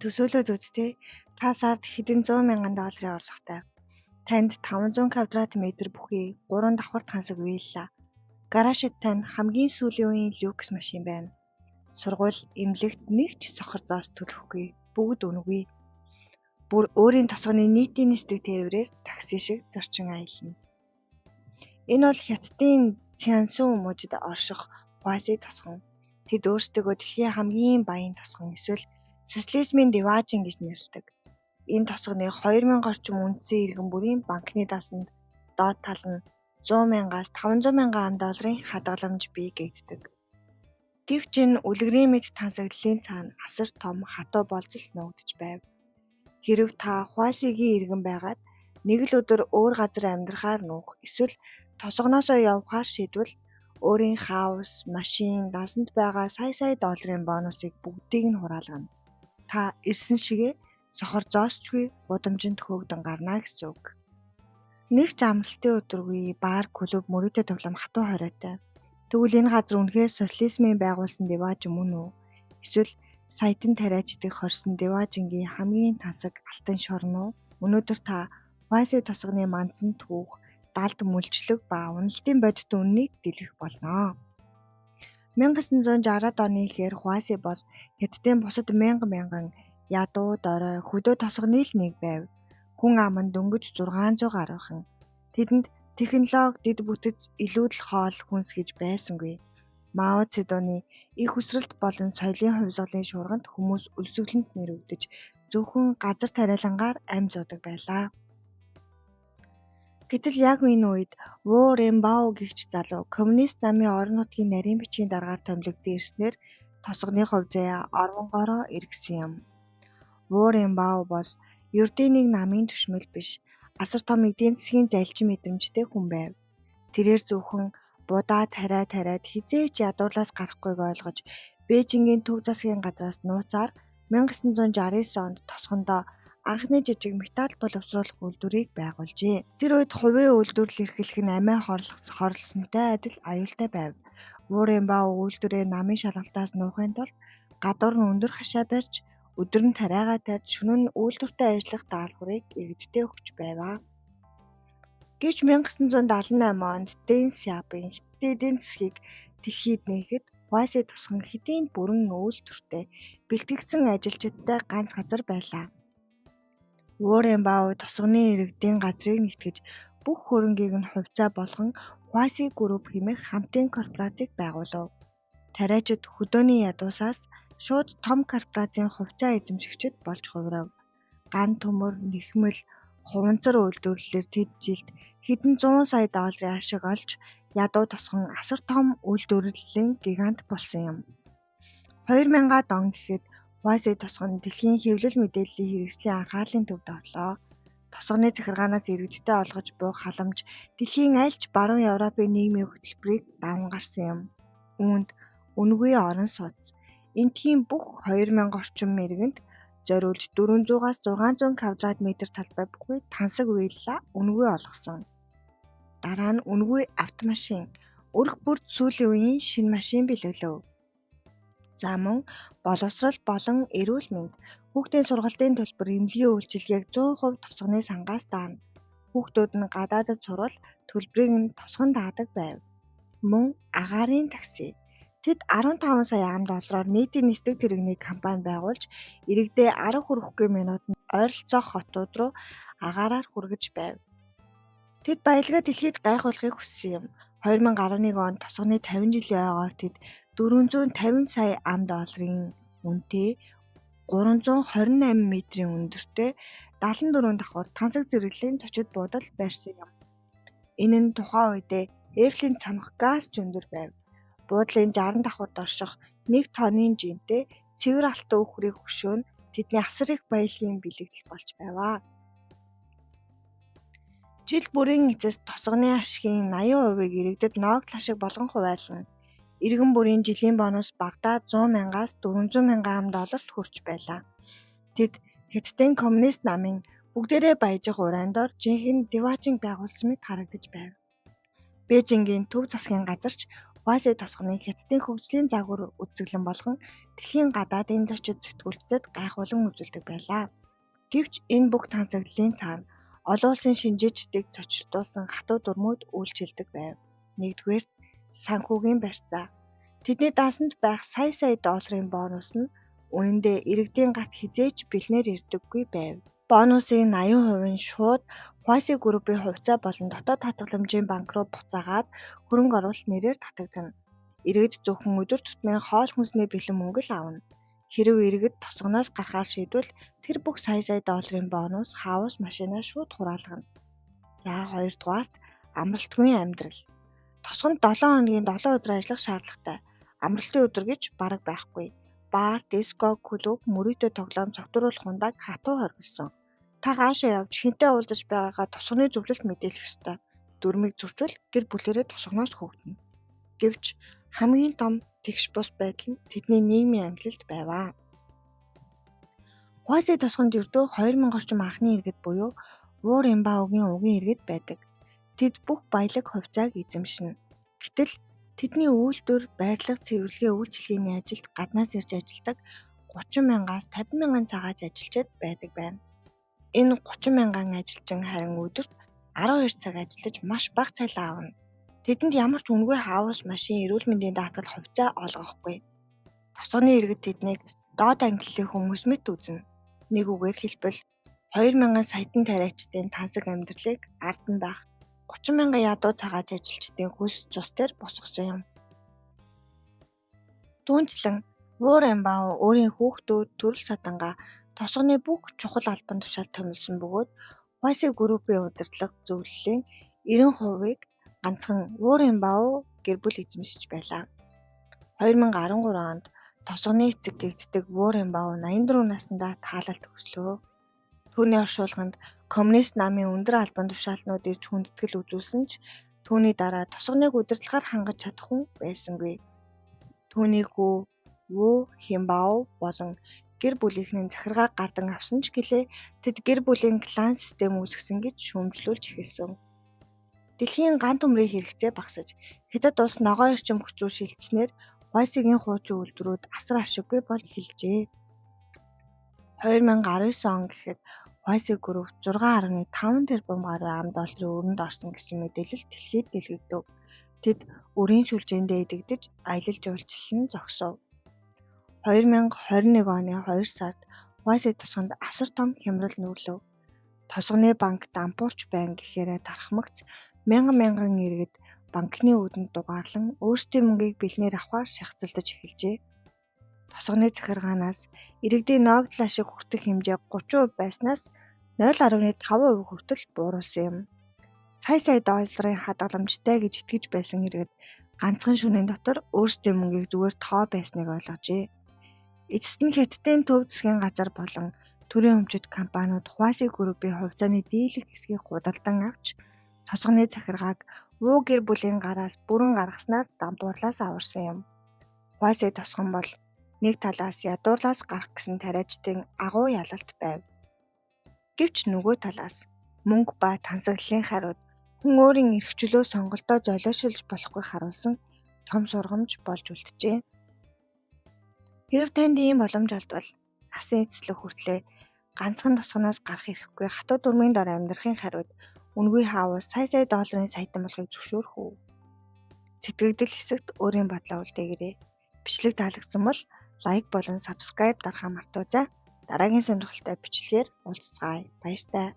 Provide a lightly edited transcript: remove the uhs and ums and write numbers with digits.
Төсөөлөд үзтээ та сард хэдэн 100,000 долларын орлоготой. Танд 500 квадрат метр бүхий 3 давхар тансаг вилла. Гаражид тань хамгийн сүүлийн үеийн люкс машин байна. Сургууль, эмнэлэгт нэг ч сохор зоос төлөхгүй. Бүгд үнэгүй. Бүр өөрийн тосгоны нийтийн нисдэг тээврээр такси шиг зөрчин аялна. Энэ бол Хятадын Цянсун мужид орших Хуаси тосгон. Тэд өөрсдөө дэлхийн хамгийн баян тосгон эсвэл социализмын Деважин гэж нэрлэдэг. Энэ тосгоны 2000 орчим үндсэн иргэн бүрийн банкны даасанд доод тал нь 100,000-аас 500,000 ам долларын хадгаламж бий гэгддэг. Гэвч энэ үлгэрийн мэд тансаглалын цаана асар том хатуу болцол нуугдж байв. Хэрв та Хуасигийн иргэн байгаад нэг л өдөр өөр газар амьдрахаар нуух эсвэл тосгоноосоо явахаар шийдвэл өөрийн хаус, машин, даасанд байгаа сая долларын бонусыг бүгдийг нь хураалгана. Та ирсэн шигээ сохор зоосчгүй гудамжинд хөөгдөн гарна гэсэн үг. Нэг ч амралтын өдргүй бар, клуб, мөрөөдө тоглоом хатуу хориотой. Тэгвэл энэ газар үнэхээр социализмын байгуулсан Деважин мөн үү? Эсвэл саятан тариачдыг хорсон Деважингийн хамгийн тансаг алтан шорон уу? Өнөөдөр та Хуаси тосгоны мандсан түүх, далд мүлжлэг ба уналтын бодит үннийг дэлгэх болно. 1960-ад оны ихээр Хуаси бол Хятадын бусад мянган ядуу, дорой, хөдөө тосгоны л нэг байв. Хүн ам нь дөнгөж 600 гаруйхан. Тэдэнд технологи, дэд бүтэц, илүүдэл хоол хүнс гэж байсангүй. Мао Цзэдуны их хүсрэлт болон соёлын хувьсгалын шуурганд хүмүүс өлсгөлөнд нэрвэгдэж зөвхөн газар тариалангаар амь зуудаг байлаа. Гэтэл яг энэ үед Ву Рэнбао гэгч залуу коммунист намын орон нутгийн нарийн бичгийн даргаар томилогдсон ирснээр тосгоны хувь заяа орвонгороо эргэсэн юм. Ву Рэнбао бол ердийн нэг намын түшмэл биш, асар том эдийн засгийн залжин мэдрэмжтэй хүн байв. Тэрээр зөвхөн будаа тариад хизээч ядуурлаас гарахгүйг ойлгож Бээжингийн төв засгийн газраас нууцаар 1969 онд тосгондоо анхны жижиг металл боловсруулах үйлдвэрийг байгуулжээ. Тэр үед хувийн үйлдвэрлэл эрхлэх нь амиа хорлсонтой адил аюултай байв. Ву Рэнбао үйлдвэрээ намын шалгалтаас нуухын тулд гадуур нь өндөр хашаа барьж өдөр нь тариагаа тарьж шөнө нь үйлдвэртэй ажиллах даалгаврыг иргэддээ өгч байваа. Гэвч 1978 онд Дэн Сяопин Хятадын эдийн засгийг дэлхийд нээхэд Хуаси тосгон хэдийн бүрэн үйлдвэртэй бэлтгэгдсэн ажилчидтай ганц газар байлаа. Ву Рэнбао тосгоны иргэдийн газрыг нэгтгэж бүх хөрөнгийг нь хувьцаа болгон Хуаси Групп хэмээх хамтын корпорацийг байгуулав. Тариачид хөдөөний ядуусаас шууд том корпорацийн хувьцаа эзэмшигчид болж хувирав. Ган төмөр, нэхмэл, хуванцар үйлдвэрлэлээр тэд жилд хэдэн 100 сая долларын ашиг олж ядуу тосгон асар том үйлдвэрлэлийн гигант болсон юм. 2000-ад он гэхэд Хуаси тосгон дэлхийн хэвлэл мэдээллийн хэрэгслийн анхаарлын төвд орлоо. Тосгоны захиргаанаас иргэдтэй олгож буй халамж дэлхийн аль ч баруун Европын нийгмийн хөтөлбөрийг даван гарсан юм. Үүнд үнэгүй орон сууц. Энтхийн бүх 2000 орчим иргэнд зориулж 400-аас 600 квадрат метр талбай бүхий тансаг вилла үнэгүй олгосон. Дараа нь үнэгүй автомашин, өрх бүрд сүүлийн үеийн шинэ машин бэлгэлв. За мөн боловсрол болон эрүүл мэнд, хүүхдийн сургалтын төлбөр, эмнэлгийн үйлчилгээг 100% тосгоны сангаас даана. Хүүхдүүд нь гадаадд сурвал төлбөрийг нь тосгон даадаг байв. Мөн агаарын такси. Тэд 15 сая ам доллараар нийтийн нисдэг тэрэгний компани байгуулж иргэдээ 10 хүрэхгүй минутанд ойролцоох хотууд руу агаараар хүргэж байв. Тэд баялгаа дэлхийд гайхуулахыг хүссэн юм. 2011 онд тосгоны 50 жилийн ойгоор тэд 450 сая ам долларын үнэтэй 328 метрийн өндөртэй 74 давхар тансаг зэрэглэлийн зочид буудал байрсан юм. Энэ нь тухайн үедээ Эйфелийн цамх газ ч өндөр байв. Буудлын 60 давхарт орших 1 тонны жинтэй цэвэр алтан үхрийг хөшөөн тэдний асар их баялагын бэлэгдэл болж байваа. Жил бүрийн эцэст тосгоны ашигын 80%-ийг иргэдэд ноогдол ашиг болгон хуваарлана. Иргэн бүрийн жилийн бонус багадаа 100,000-аас 400,000 ам долларт хүрч байлаа. Тэд Хятадын коммунист намын бүгдээрээ баяжих урайндор жинхэнэ Деважин байгуулсан мэт харагдаж байв. Бээжингийн төв засгийн газарч Хуасей тосгоныг Хятадын хөгжлийн загвар үзэсгэлэн болгон дэлхийн гадаадын зочид сэтгүүлчдэд гайхуулан үзүүлдэг байлаа. Гэвч энэ бүх тансаглалын цаана олон улсын шинжээчдийг цочрдуулсан хатуу дүрмүүд үйлчилдэг байв. Нэгдүгээр, санхүүгийн барьцаа. Тэдний даасанд байх сая долларын бонус нь үнэндээ иргэдийн гарт хизээч бэлнээр ирдэггүй байв. Бонусын 80% нь шууд Хуасей группийн хувьцаа болон дотоод хадгаламжийн банк руу буцаагаад хөрөнгө оруулалт нэрээр татагдана. Иргэд зөвхөн өдөр тутмын хоол хүнсний бэлэн мөнгө л авна. Хэрэв иргэд тосгоноос гарахаар шийдвэл тэр бүх сая долларын бонус хаус машинаа шууд хураалгана. За хоёрдугаарт амралтгүй амьдрал. Тосгонд 7 хоногийн 7 өдөр ажиллах шаардлагатай. Амралтын өдөр гэж бараг байхгүй. Бар, диско, клуб, мөрөөдөө тоглоом цогтруулах хундаг хатуу хоригдсон. Та хаашаа явж хинтээ уулзаж байгаагаа тосгоны зөвлөлт мэдээлэх ёстой. Дүрмийг зурчвал гэр бүлээрээ тосгоноос хөөгдөнө. Гэвч хамгийн том тэгш бус байдал нь тэдний нийгмийн амьдлалд байваа. Хуасей тосгонд ердөө 2000 орчим анхны иргэд буюу Вууренбаугийн угийн иргэд байдаг. Тэд бүх баялаг хувьцааг эзэмшинэ. Гэтэл тэдний үйлдвэр, байрлал, цэвэрлэгийн үйлчилгээний ажилд гаднаас ирж ажилладаг 30 мянгаас 50 мянган цагаач ажилчид байдаг байна. Энэ 30 мянган ажилчин харин өдөрт 12 цаг ажиллаж маш бага цалин авна. Тэдэнд ямар ч үнэгүй хаус, машин, эрүүл мэндийн даатгал хувьцаа олгохгүй. Тосгоны иргэд тэднийг доод ангиллын хүмүүс мэт үзнэ. Нэг үгээр хэлбэл 2000 саядан тариачдын тансаг амьдралыг ард нь байх 30 мянган ядуу цагаач ажилчдын хөлс цус дээр босгосон юм. Түүнчлэн Вууренбау өөрийн хүүхдүүд төрөл садангаа тосгоны бүх чухал албан тушаалд томилсон бөгөөд Хуасей группийн удирдлага зөвлөлийн 90%-ыг ганцхан Вууренбау гэр бүл эзэмшиж байлаа. 2013 онд тосгоны эцэг гэгддэг Вууренбау 84 наснда таалал төгслөө. Түүний оршуулганд коммунист намын өндөр албан тушаалнууд ирж хүндэтгэл үзүүлсэн ч түүний дараа тосгоныг удирдлагаар хангаж чадах хүн байсангүй. Түүний хүү Ву Хинбао болон гэр бүлийнхэн захиргааг гардан авсан ч гэлээ тэд гэр бүлийн клан систем үүсгэсэн гэж шүүмжлүүлж эхэлсэн. Дэлхийн ганц төмрийн хэрэгцээ багасж Хятад улс ногоон эрчим хүч рүү шилжснээр Хуасейгийн хуучин үйлдвэрүүд асар ашиггүй бол эхэлжээ. 2019 он гэхэд Хуасей групп 6.5 тэрбум гаруй $ам өрөнд орсон гэсэн мэдээлэл дэлхийд дэлгэгдэв. Тэд өрийн сүлжээндээ идэгдэж аялал жуулчлал нь зогсов. 2021 оны 2 сард Хуасей тосгонд асар том хямрал нүүрлэв. Тосгоны банк дампуурч байна гэхээрээ тархамагц мянган иргэд банкны үүдэнд дугаарлан өөрсдийн мөнгийг бэлнээр авахар шахацлдаж эхэлжээ. Тосгоны захиргаанаас иргэдийн ногдол ашиг хүртэх хэмжээ 30% байснаас 0.5% хүртэл бууруулсан юм. Сая долларын хадгаламжтай гэж итгэж байсан иргэд ганцхан шөнийн дотор өөрсдийн мөнгийг зүгээр тоо байсныг ойлгожээ. Эцэст нь Хятадын төв засгийн газар болон төрийн өмчит компаниуд Хуасей группийн хувьцааны дийлэх хэсгийг худалдан авч тосгоны захиргааг Ву гэр бүлийн гараас бүрэн гаргаснаар дампуурлаас аварсан юм. Хуасей тосгон бол нэг талаас ядуурлаас гарах гэсэн тариачдын агуу ялалт байв. Гэвч нөгөө талаас мөнгө ба тансаглалын хариуд хүн өөрийн эрх чөлөө сонголтоо золиошилж болохгүй харуулсан том сургамж болж үлджээ. Хэрэв танд ийм боломж олдвол насын эцэслэг хүртлээр ганцхан тосгоноос гарах эрхгүй хатуу дүрмийн дор амьдрахын хариуд үнгүй хаавал сая долларын саятан болохыг зөвшөөрөх үү? Сэтгэгдэл хэсэгт өөрийн бодлоо үлдээгээрэй. Бичлэг таалагдсан бол лайк болон subscribe дарахаа мартаоцай. Дараагийн сонирхолтой бичлэгээр уулзцаая. Баяртай.